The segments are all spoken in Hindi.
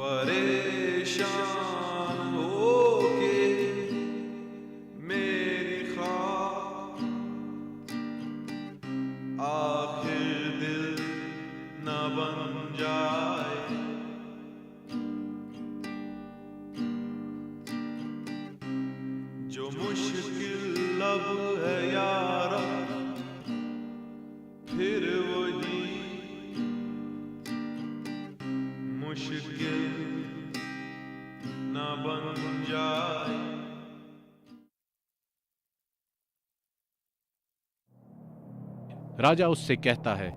परेशान होके मेरी ख्वाब आखिर दिल न बन जाए। जो मुश्किल अब है यारा फिर वही मुश्किल न बन जाए। राजा उससे कहता है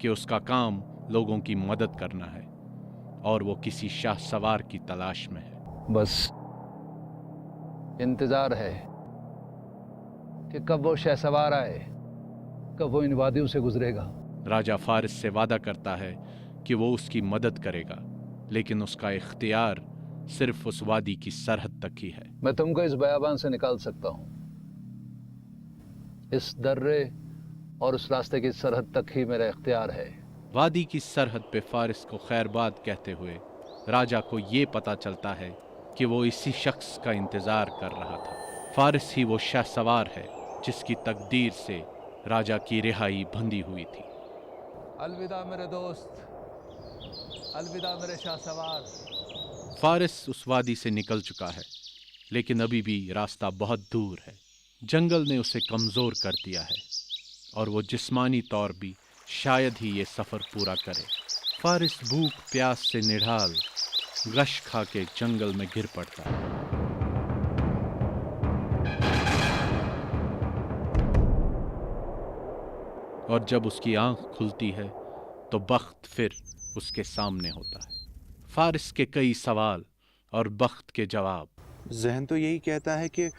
कि उसका काम लोगों की मदद करना है और वो किसी शाह सवार की तलाश में है। बस इंतजार है कि कब वो शहसवार आए, कब वो इन वादियों से गुजरेगा। राजा फारिस से वादा करता है कि वो उसकी मदद करेगा, लेकिन उसका इख्तियार सिर्फ उस वादी की सरहद तक ही है। मैं तुमको इस बयाबान से निकाल सकता हूं। इस दर्रे और उस रास्ते की सरहद तक ही मेरा इख्तियार है। वादी की सरहद पे फारिस को खैरबाद कहते हुए राजा को ये पता चलता है कि वो इसी शख्स का इंतजार कर रहा था। फारिस ही वो शहसवार है जिसकी तकदीर से राजा की रिहाई बंधी हुई थी। अलविदा मेरे दोस्त, अलविदा मेरे शहसवार। फारिस उस वादी से निकल चुका है, लेकिन अभी भी रास्ता बहुत दूर है। जंगल ने उसे कमजोर कर दिया है और वो जिस्मानी तौर भी शायद ही ये सफर पूरा करे। फारिस भूख प्यास से निढाल गश खा के जंगल में गिर पड़ता है। और जब उसकी आंख खुलती है तो बख्त फिर उसके सामने होता है। फारिस के कई सवाल और बख्त के जवाब। जहन तो यही कहता है कि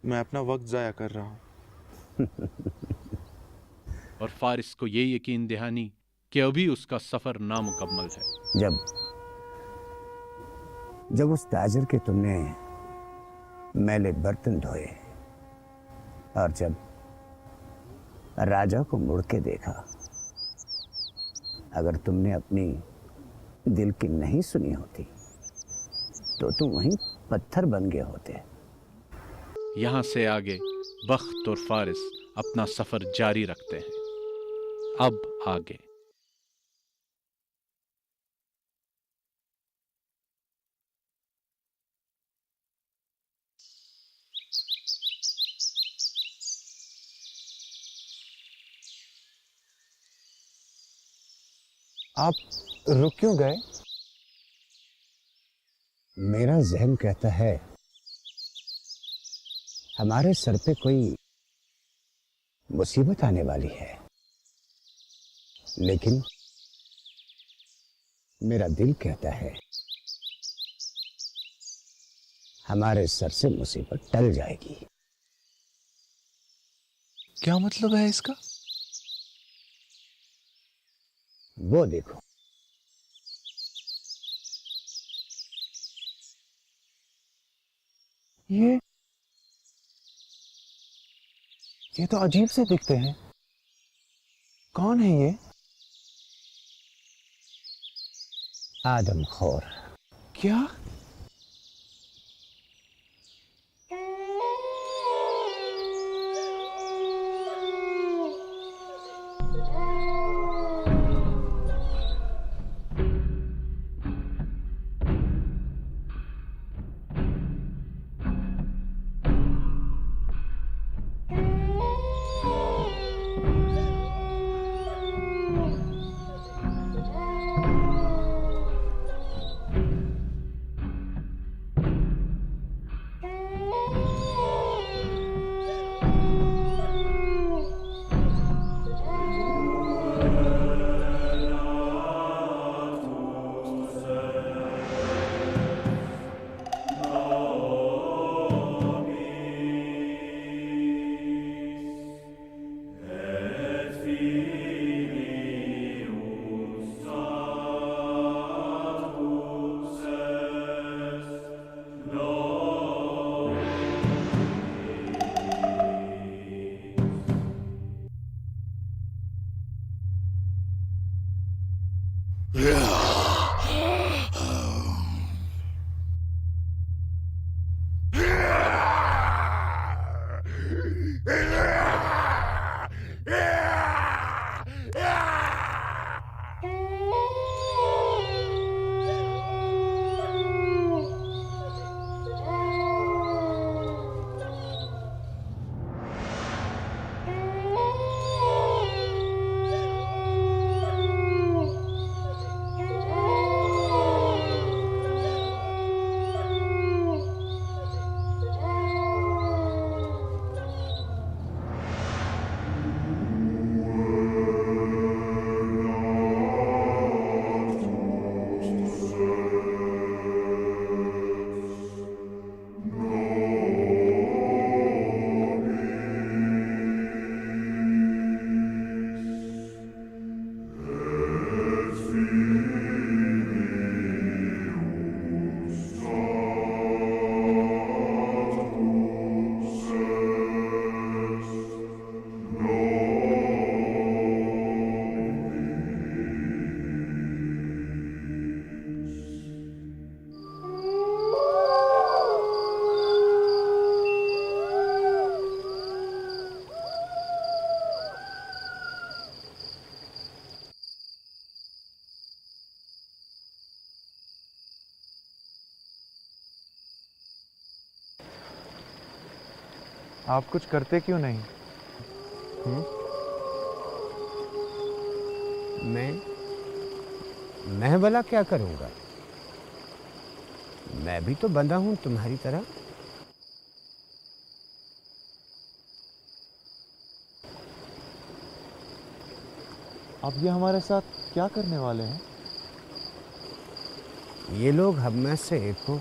मैं अपना वक्त जाया कर रहा हूं। और फारिस को ये यकीन दहानी कि अभी उसका सफर नामुकम्मल है। जब उस ताजिर के तुमने मैले बर्तन धोए और जब राजा को मुड़ के देखा, अगर तुमने अपनी दिल की नहीं सुनी होती तो तुम वहीं पत्थर बन गए होते। यहां से आगे बख्त और फारिस अपना सफर जारी रखते हैं। अब आगे आप रुक क्यों गए? मेरा जहन कहता है हमारे सर पे कोई मुसीबत आने वाली है, लेकिन मेरा दिल कहता है हमारे सर से मुसीबत टल जाएगी। क्या मतलब है इसका? वो देखो, ये तो अजीब से दिखते हैं। कौन है ये? आदमखोर। क्या? आप कुछ करते क्यों नहीं? मैं भला क्या करूंगा? मैं भी तो बंधा हूं तुम्हारी तरह। आप ये हमारे साथ क्या करने वाले हैं? ये लोग हम में से एक को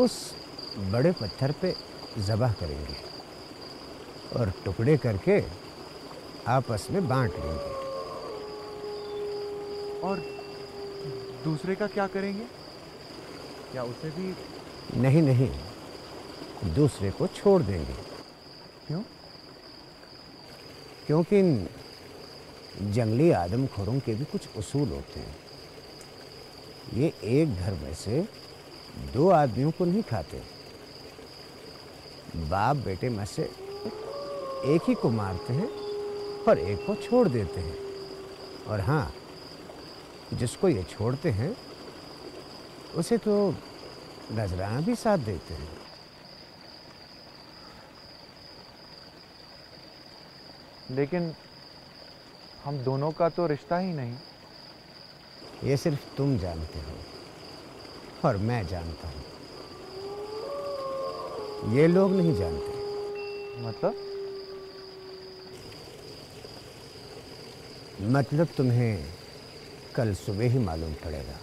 उस बड़े पत्थर पे ज़बह करेंगे और टुकड़े करके आपस में बांट लेंगे। और दूसरे का क्या करेंगे? क्या उसे भी? नहीं नहीं, दूसरे को छोड़ देंगे। क्यों? क्योंकि इन जंगली आदमखोरों के भी कुछ उसूल होते हैं। ये एक घर में से दो आदमियों को नहीं खाते। बाप बेटे में से एक ही को मारते हैं और एक को छोड़ देते हैं। और हाँ, जिसको ये छोड़ते हैं उसे तो नजराना भी साथ देते हैं। लेकिन हम दोनों का तो रिश्ता ही नहीं। ये सिर्फ तुम जानते हो और मैं जानता हूं। ये लोग नहीं जानते। मतलब तुम्हें कल सुबह ही मालूम पड़ेगा।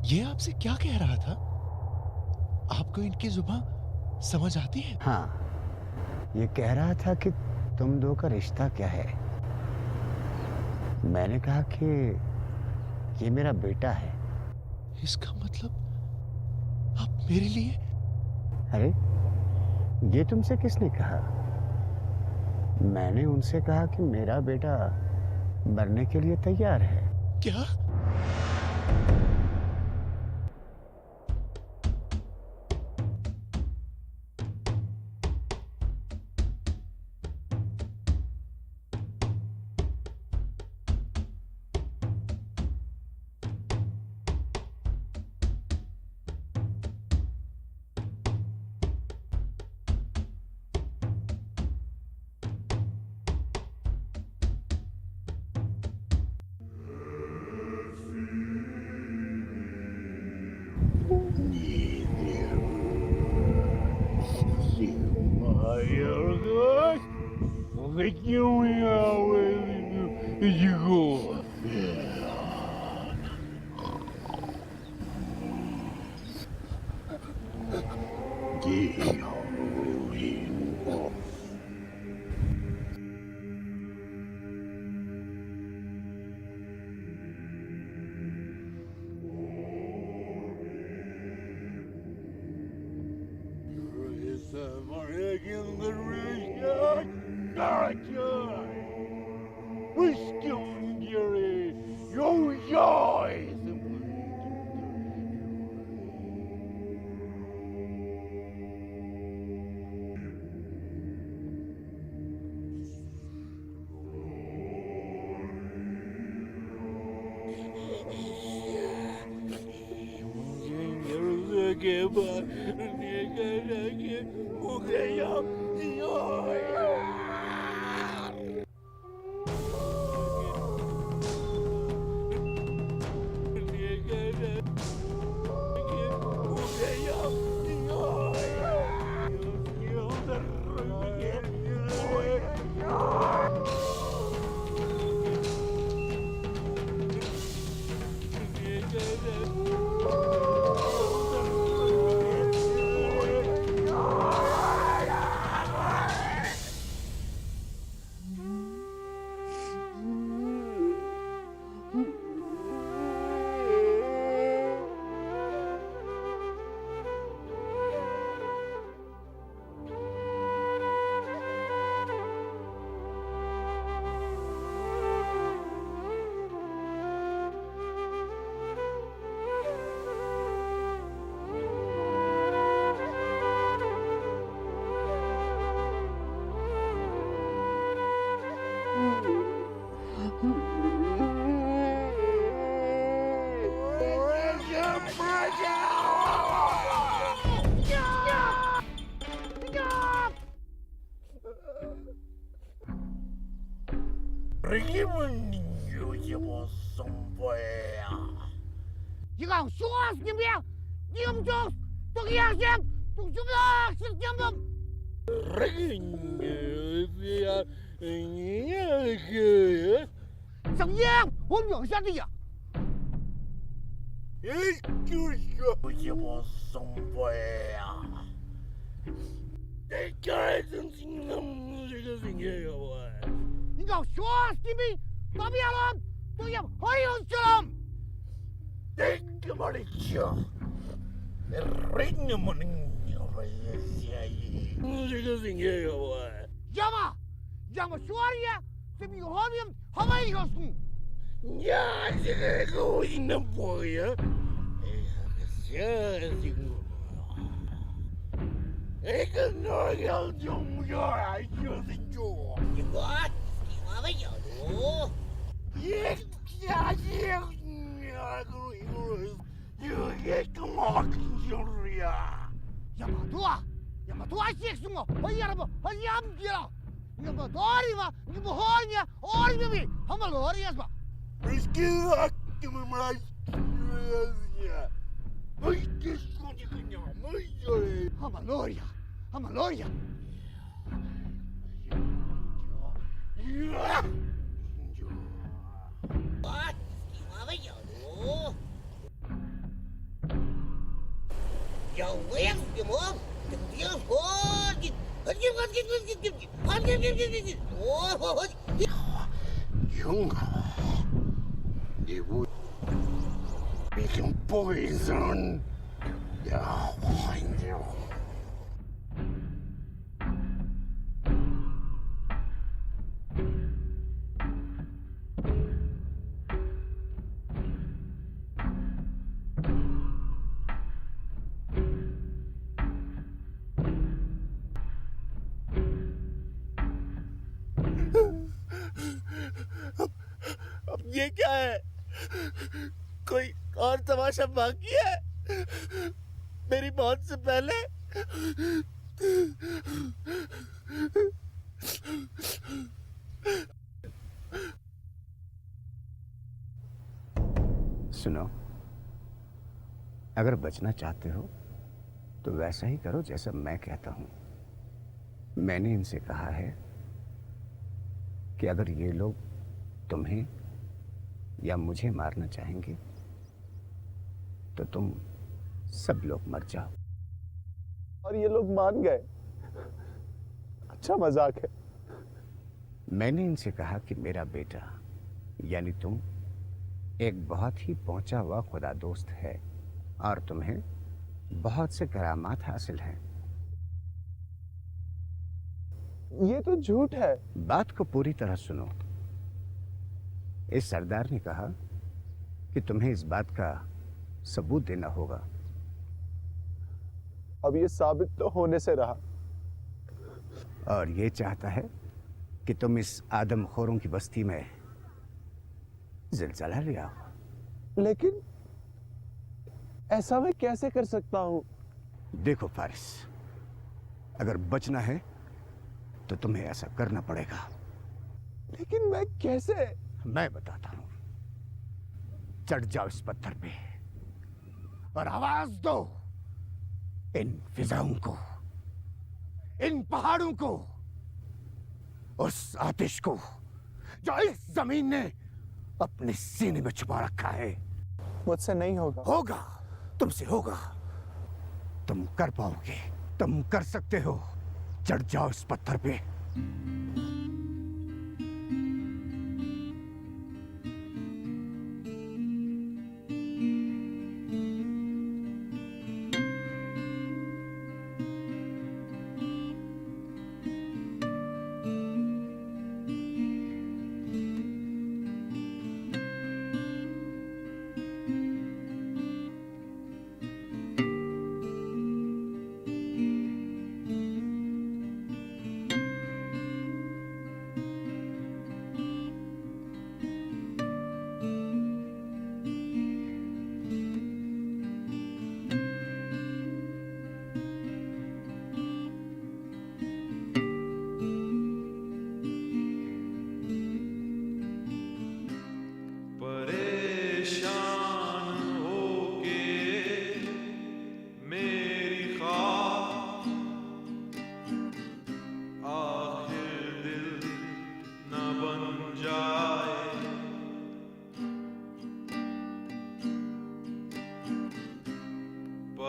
ये आपसे क्या कह रहा था? आपको इनकी जुबान समझ आती है? हाँ, ये कह रहा था कि तुम दो का रिश्ता क्या है। मैंने कहा कि ये मेरा बेटा है। इसका मतलब आप मेरे लिए? अरे, ये तुमसे किसने कहा? मैंने उनसे कहा कि मेरा बेटा मरने के लिए तैयार है। क्या? 你讲说什么呀？你们就都一样先，都什么是什么？怎么样？我秒下的呀！你搞说什么？怎么样了？都要还有什么？要么说呀，这边后面还没一个树。呀，这个狗应能播呀？哎，个那要中药还就是中，我没有毒，也下去呀，有也干嘛就是呀？要么多些什么？我要不，我要不了。你不多的嘛？你不好呢？好的没？他们老的是吧？不是给我怎么来？我这说这个娘们儿，他们老呀，他们老呀。我们有毒。有我也是么？这样我你。勇你不become poison 要还掉ये क्या है कोई और तमाशा बाकी है मेरी मौत से पहले सुनो अगर बचना चाहते हो तो वैसा ही करो जैसा मैं कहता हूं मैंने इनसे कहा है कि अगर ये लोग तुम्हें या मुझे मारना चाहेंगे तो तुम सब लोग मर जाओ और ये लोग मान गए। अच्छा मजाक है। मैंने इनसे कहा कि मेरा बेटा यानी तुम एक बहुत ही पहुंचा हुआ खुदा दोस्त है और तुम्हें बहुत से करामात हासिल हैं। ये तो झूठ है। बात को पूरी तरह सुनो। इस सरदार ने कहा कि तुम्हें इस बात का सबूत देना होगा। अब ये साबित तो होने से रहा। और ये चाहता है कि तुम इस आदमखोरों की बस्ती में जिलजिला ले आओ। लेकिन ऐसा मैं कैसे कर सकता हूं? देखो फारिस, अगर बचना है तो तुम्हें ऐसा करना पड़ेगा। लेकिन मैं कैसे? मैं बताता हूं। चढ़ जाओ इस पत्थर पे और आवाज दो इन फिजाओं को, इन पहाड़ों को, उस आतिश को जो इस जमीन ने अपने सीने में छुपा रखा है। मुझसे नहीं होगा। होगा, तुमसे होगा। तुम कर पाओगे, तुम कर सकते हो। चढ़ जाओ इस पत्थर पे।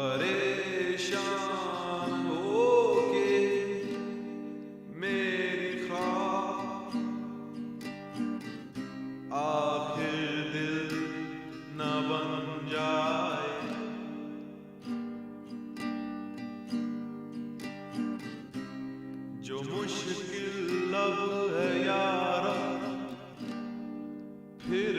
परेशान होके मेरी ख्वाब आखिर दिल न बन जाए। जो मुश्किल लब है यारा फिर